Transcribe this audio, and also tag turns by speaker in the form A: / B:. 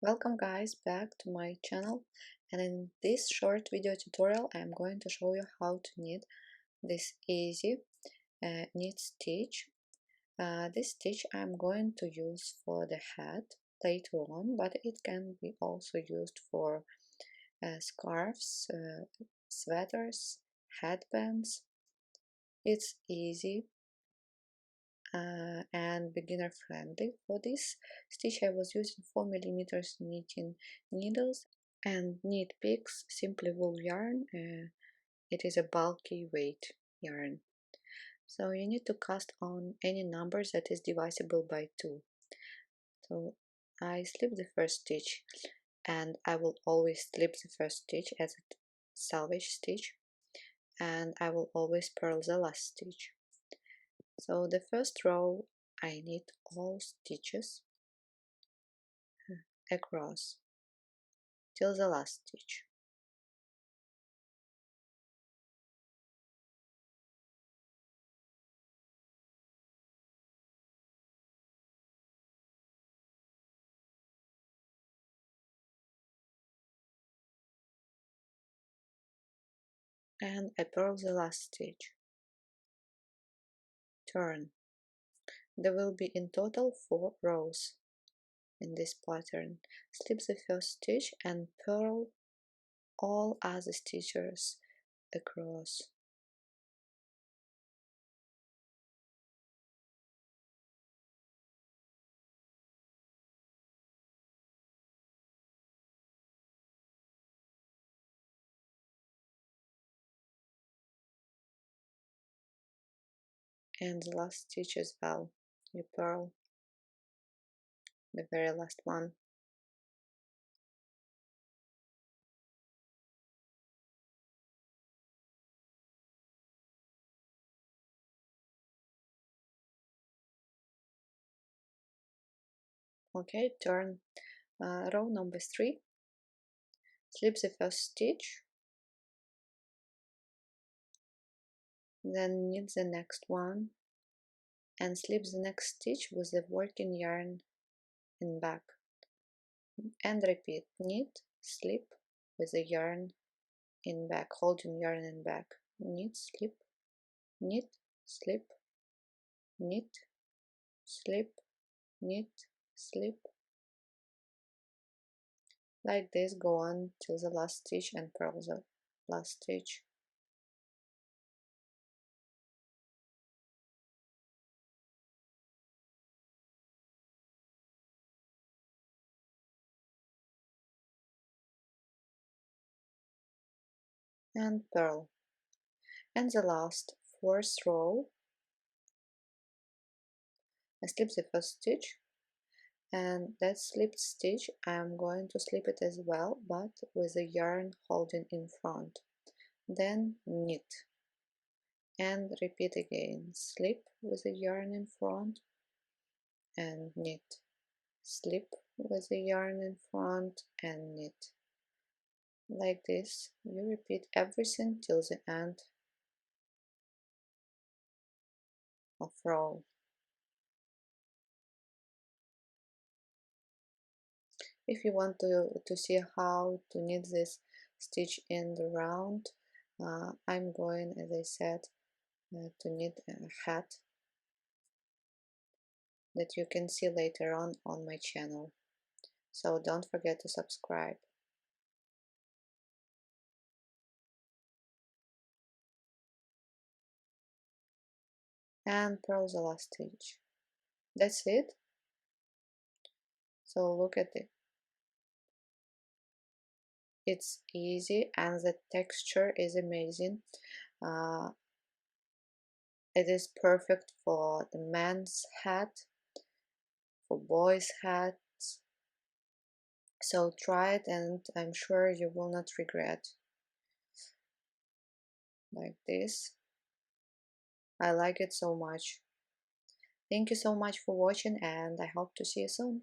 A: Welcome guys back to my channel, and in this short video tutorial I am going to show you how to knit this easy knit stitch. This stitch I am going to use for the head later on, but it can be also used for scarves, sweaters, headbands. It's easy and beginner friendly. For this stitch I was using 4mm knitting needles and knit picks simply wool yarn. It is a bulky weight yarn, so you need to cast on any numbers that is divisible by 2. So I slip the first stitch, and I will always slip the first stitch as a salvage stitch, and I will always purl the last stitch. So the first row I knit all stitches across till the last stitch. And I purl the last stitch. Turn. There will be in total 4 rows in this pattern. Slip the first stitch and purl all other stitches across. And the last stitch as well. You purl the very last one. Okay, turn. Row number 3. Slip the first stitch, then knit the next one and slip the next stitch with the working yarn in back, and repeat. Knit, slip with the yarn in back, holding yarn in back. Knit, slip, knit, slip, knit, slip, knit, slip. Like this, go on till the last stitch and purl the last stitch. And purl. And the last 4th row, I slip the first stitch, and that slipped stitch I am going to slip it as well, but with the yarn holding in front. Then knit and repeat again. Slip with the yarn in front and knit, slip with the yarn in front and knit. Like this, you repeat everything till the end of row. If you want to see how to knit this stitch in the round, I'm going, as I said, to knit a hat that you can see later on my channel. So don't forget to subscribe. And purl the last stitch. That's it. So look at it. It's easy and the texture is amazing. Uh, it is perfect for the men's hat, for boys' hats. So try it and I'm sure you will not regret. Like this. I like it so much. Thank you so much for watching, and I hope to see you soon.